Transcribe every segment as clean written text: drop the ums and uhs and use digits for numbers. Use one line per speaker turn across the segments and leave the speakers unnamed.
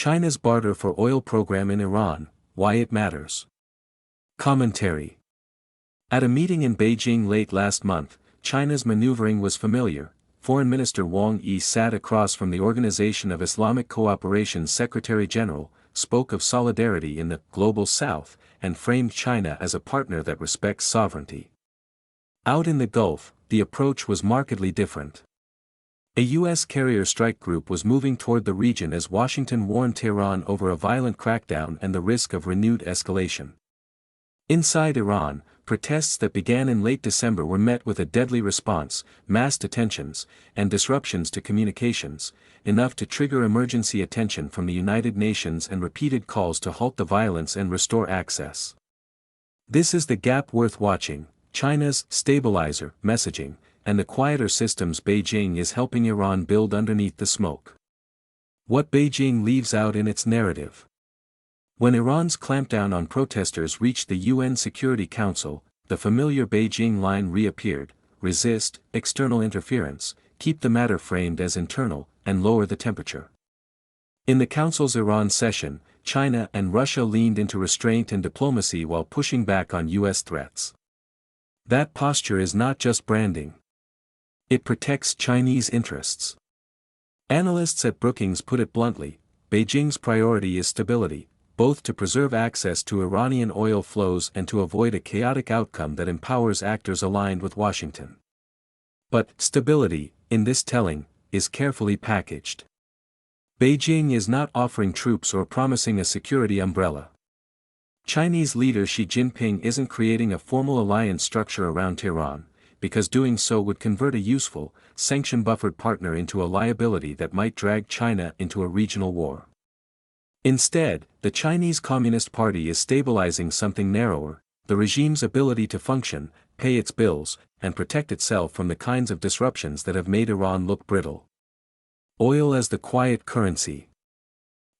China's barter for oil program in Iran, why it matters. Commentary. At a meeting in Beijing late last month, China's maneuvering was familiar. Foreign Minister Wang Yi sat across from the Organization of Islamic Cooperation's Secretary-General, spoke of solidarity in the Global South, and framed China as a partner that respects sovereignty. Out in the Gulf, the approach was markedly different. A U.S. carrier strike group was moving toward the region as Washington warned Tehran over a violent crackdown and the risk of renewed escalation. Inside Iran, protests that began in late December were met with a deadly response, mass detentions, and disruptions to communications, enough to trigger emergency attention from the United Nations and repeated calls to halt the violence and restore access. This is the gap worth watching, China's stabilizer messaging, and the quieter systems Beijing is helping Iran build underneath the smoke. What Beijing leaves out in its narrative. When Iran's clampdown on protesters reached the UN Security Council, the familiar Beijing line reappeared: resist external interference, keep the matter framed as internal, and lower the temperature. In the Council's Iran session, China and Russia leaned into restraint and diplomacy while pushing back on US threats. That posture is not just branding. It protects Chinese interests. Analysts at Brookings put it bluntly: Beijing's priority is stability, both to preserve access to Iranian oil flows and to avoid a chaotic outcome that empowers actors aligned with Washington. But stability, in this telling, is carefully packaged. Beijing is not offering troops or promising a security umbrella. Chinese leader Xi Jinping isn't creating a formal alliance structure around Tehran, because doing so would convert a useful, sanction-buffered partner into a liability that might drag China into a regional war. Instead, the Chinese Communist Party is stabilizing something narrower: the regime's ability to function, pay its bills, and protect itself from the kinds of disruptions that have made Iran look brittle. Oil as the quiet currency.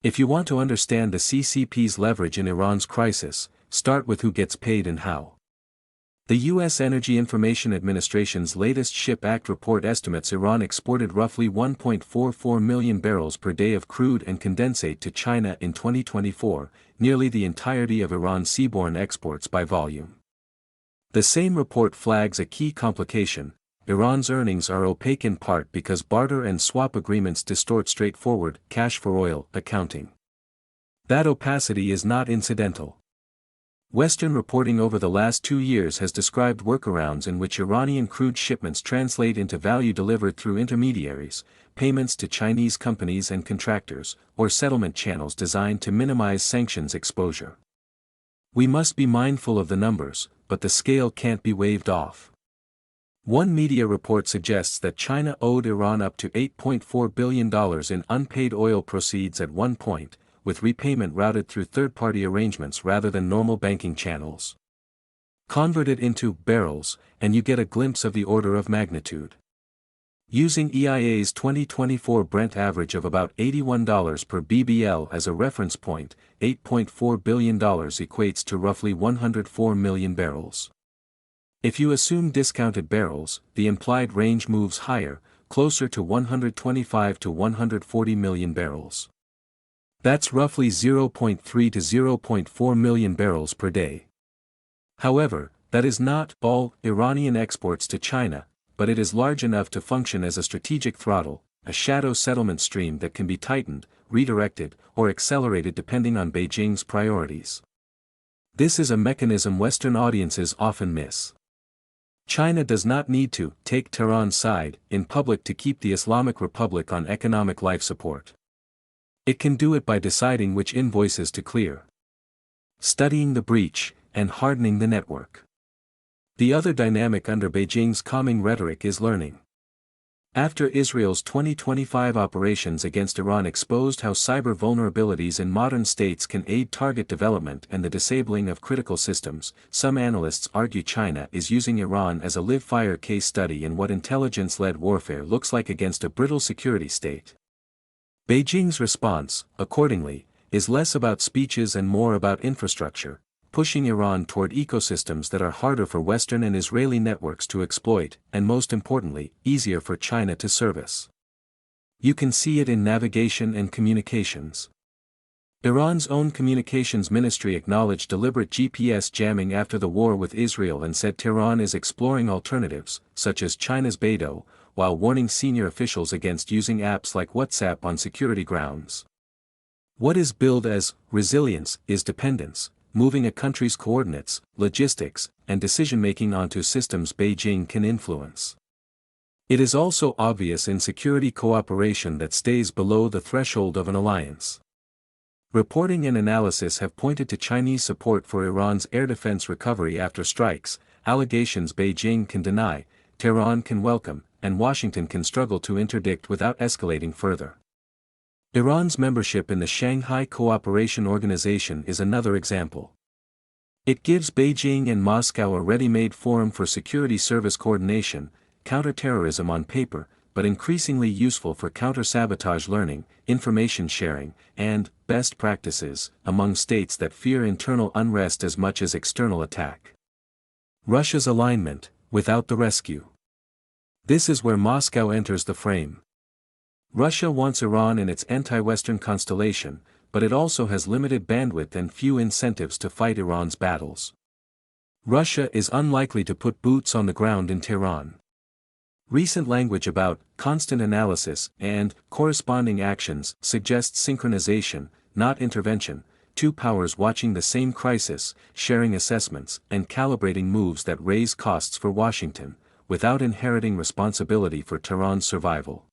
If you want to understand the CCP's leverage in Iran's crisis, start with who gets paid and how. The U.S. Energy Information Administration's latest SHIP Act report estimates Iran exported roughly 1.44 million barrels per day of crude and condensate to China in 2024, nearly the entirety of Iran's seaborne exports by volume. The same report flags a key complication: Iran's earnings are opaque in part because barter and swap agreements distort straightforward cash-for-oil accounting. That opacity is not incidental. Western reporting over the last 2 years has described workarounds in which Iranian crude shipments translate into value delivered through intermediaries, payments to Chinese companies and contractors, or settlement channels designed to minimize sanctions exposure. We must be mindful of the numbers, but the scale can't be waved off. One media report suggests that China owed Iran up to $8.4 billion in unpaid oil proceeds at one point, with repayment routed through third-party arrangements rather than normal banking channels. Convert it into barrels, and you get a glimpse of the order of magnitude. Using EIA's 2024 Brent average of about $81 per BBL as a reference point, $8.4 billion equates to roughly 104 million barrels. If you assume discounted barrels, the implied range moves higher, closer to 125 to 140 million barrels. That's roughly 0.3 to 0.4 million barrels per day. However, that is not all Iranian exports to China, but it is large enough to function as a strategic throttle, a shadow settlement stream that can be tightened, redirected, or accelerated depending on Beijing's priorities. This is a mechanism Western audiences often miss. China does not need to take Tehran's side in public to keep the Islamic Republic on economic life support. It can do it by deciding which invoices to clear, studying the breach, and hardening the network. The other dynamic under Beijing's calming rhetoric is learning. After Israel's 2025 operations against Iran exposed how cyber vulnerabilities in modern states can aid target development and the disabling of critical systems, some analysts argue China is using Iran as a live-fire case study in what intelligence-led warfare looks like against a brittle security state. Beijing's response, accordingly, is less about speeches and more about infrastructure, pushing Iran toward ecosystems that are harder for Western and Israeli networks to exploit, and most importantly, easier for China to service. You can see it in navigation and communications. Iran's own communications ministry acknowledged deliberate GPS jamming after the war with Israel and said Tehran is exploring alternatives, such as China's Beidou, while warning senior officials against using apps like WhatsApp on security grounds. What is billed as resilience is dependence, moving a country's coordinates, logistics, and decision-making onto systems Beijing can influence. It is also obvious in security cooperation that stays below the threshold of an alliance. Reporting and analysis have pointed to Chinese support for Iran's air defense recovery after strikes, allegations Beijing can deny, Tehran can welcome, and Washington can struggle to interdict without escalating further. Iran's membership in the Shanghai Cooperation Organization is another example. It gives Beijing and Moscow a ready-made forum for security service coordination, counter-terrorism on paper, but increasingly useful for counter-sabotage learning, information sharing, and best practices among states that fear internal unrest as much as external attack. Russia's alignment, without the rescue. This is where Moscow enters the frame. Russia wants Iran in its anti-Western constellation, but it also has limited bandwidth and few incentives to fight Iran's battles. Russia is unlikely to put boots on the ground in Tehran. Recent language about constant analysis and corresponding actions suggests synchronization, not intervention, two powers watching the same crisis, sharing assessments, and calibrating moves that raise costs for Washington, without inheriting responsibility for Tehran's survival.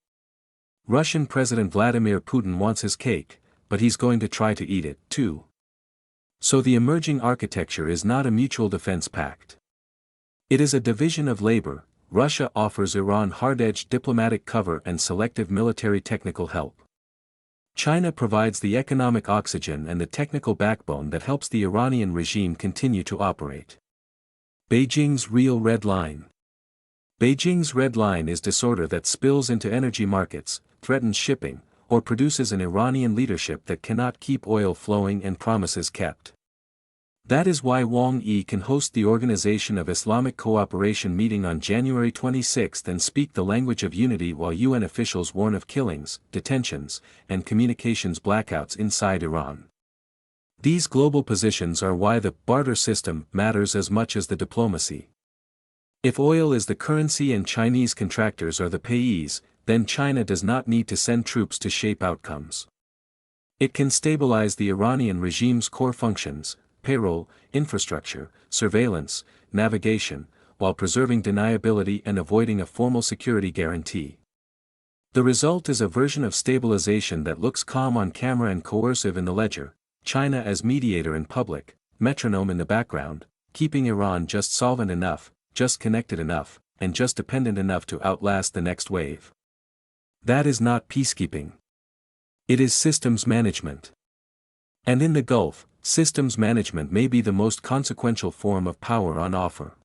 Russian President Vladimir Putin wants his cake, but he's going to try to eat it, too. So the emerging architecture is not a mutual defense pact. It is a division of labor. Russia offers Iran hard-edged diplomatic cover and selective military technical help. China provides the economic oxygen and the technical backbone that helps the Iranian regime continue to operate. Beijing's real red line. Beijing's red line is disorder that spills into energy markets, threatens shipping, or produces an Iranian leadership that cannot keep oil flowing and promises kept. That is why Wang Yi can host the Organization of Islamic Cooperation meeting on January 26 and speak the language of unity while UN officials warn of killings, detentions, and communications blackouts inside Iran. These global positions are why the barter system matters as much as the diplomacy. If oil is the currency and Chinese contractors are the payees, then China does not need to send troops to shape outcomes. It can stabilize the Iranian regime's core functions, payroll, infrastructure, surveillance, navigation, while preserving deniability and avoiding a formal security guarantee. The result is a version of stabilization that looks calm on camera and coercive in the ledger, China as mediator in public, metronome in the background, keeping Iran just solvent enough, just connected enough, and just dependent enough to outlast the next wave. That is not peacekeeping. It is systems management. And in the Gulf, systems management may be the most consequential form of power on offer.